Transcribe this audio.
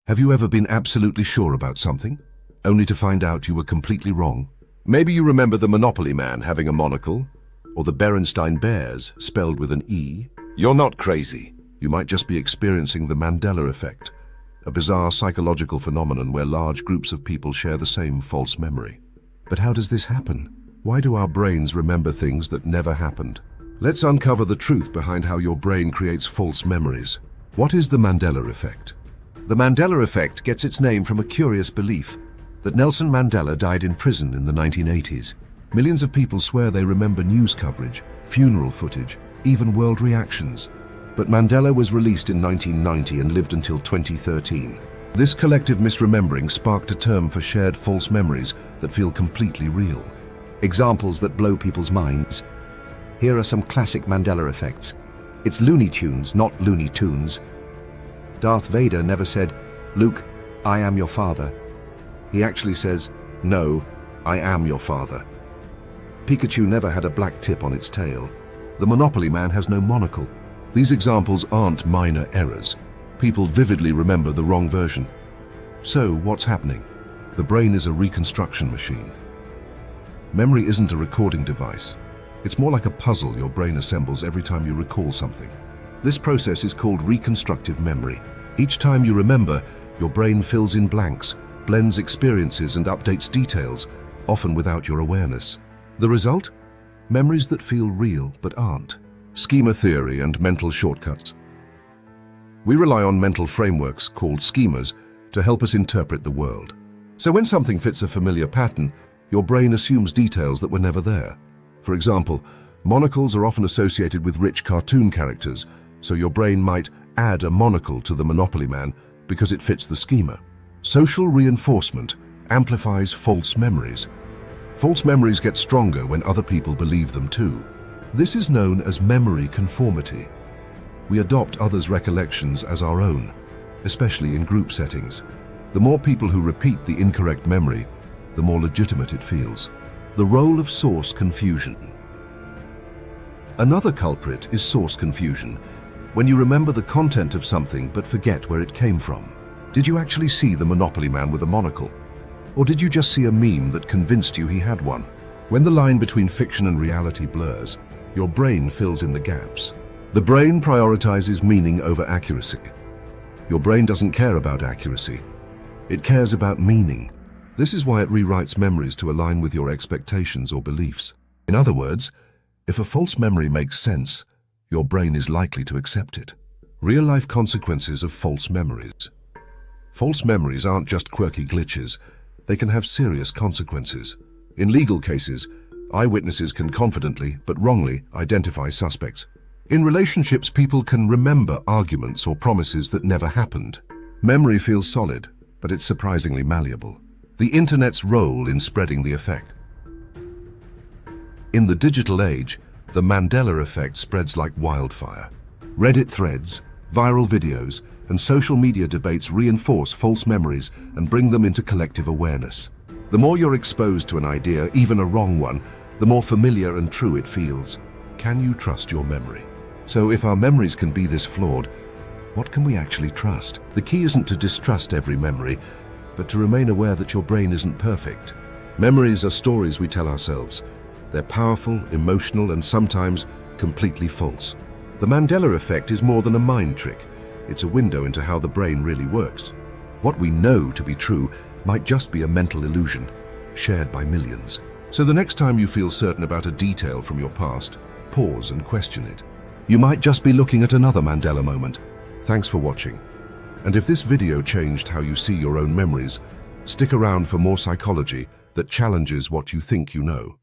Have you ever been absolutely sure about something, only to find out you were completely wrong? Maybe you remember the Monopoly man having a monocle, or the Berenstain Bears spelled with an E. You're not crazy. You might just be experiencing the Mandela Effect, a bizarre psychological phenomenon where large groups of people share the same false memory. But how does this happen? Why do our brains remember things that never happened? Let's uncover the truth behind how your brain creates false memories. What is the Mandela Effect? The Mandela Effect gets its name from a curious belief that Nelson Mandela died in prison in the 1980s. Millions of people swear they remember news coverage, funeral footage, even world reactions. But Mandela was released in 1990 and lived until 2013. This collective misremembering sparked a term for shared false memories that feel completely real. Examples that blow people's minds. Here are some classic Mandela effects. It's Looney Tunes, not Looney Tunes. Darth Vader never said, "Luke, I am your father." He actually says, "No, I am your father." Pikachu never had a black tip on its tail. The Monopoly man has no monocle. These examples aren't minor errors. People vividly remember the wrong version. So, what's happening? The brain is a reconstruction machine. Memory isn't a recording device. It's more like a puzzle your brain assembles every time you recall something. This process is called reconstructive memory. Each time you remember, your brain fills in blanks, blends experiences and updates details, often without your awareness. The result? Memories that feel real but aren't. Schema theory and mental shortcuts. We rely on mental frameworks called schemas to help us interpret the world. So when something fits a familiar pattern, your brain assumes details that were never there. For example, monocles are often associated with rich cartoon characters, so your brain might add a monocle to the Monopoly man because it fits the schema. Social reinforcement amplifies false memories. False memories get stronger when other people believe them too. This is known as memory conformity. We adopt others' recollections as our own, especially in group settings. The more people who repeat the incorrect memory, the more legitimate it feels. The role of source confusion. Another culprit is source confusion, when you remember the content of something but forget where it came from. Did you actually see the Monopoly man with a monocle? Or did you just see a meme that convinced you he had one? When the line between fiction and reality blurs, your brain fills in the gaps. The brain prioritizes meaning over accuracy. Your brain doesn't care about accuracy. It cares about meaning. This is why it rewrites memories to align with your expectations or beliefs. In other words, if a false memory makes sense, your brain is likely to accept it. Real-life consequences of false memories. False memories aren't just quirky glitches. They can have serious consequences. In legal cases, eyewitnesses can confidently, but wrongly, identify suspects. In relationships, people can remember arguments or promises that never happened. Memory feels solid, but it's surprisingly malleable. The internet's role in spreading the effect. In the digital age, the Mandela effect spreads like wildfire. Reddit threads, viral videos, and social media debates reinforce false memories and bring them into collective awareness. The more you're exposed to an idea, even a wrong one, the more familiar and true it feels. Can you trust your memory? So if our memories can be this flawed, what can we actually trust? The key isn't to distrust every memory, but to remain aware that your brain isn't perfect. Memories are stories we tell ourselves. They're powerful, emotional, and sometimes completely false. The Mandela effect is more than a mind trick. It's a window into how the brain really works. What we know to be true might just be a mental illusion, shared by millions. So the next time you feel certain about a detail from your past, pause and question it. You might just be looking at another Mandela moment. Thanks for watching. And if this video changed how you see your own memories, stick around for more psychology that challenges what you think you know.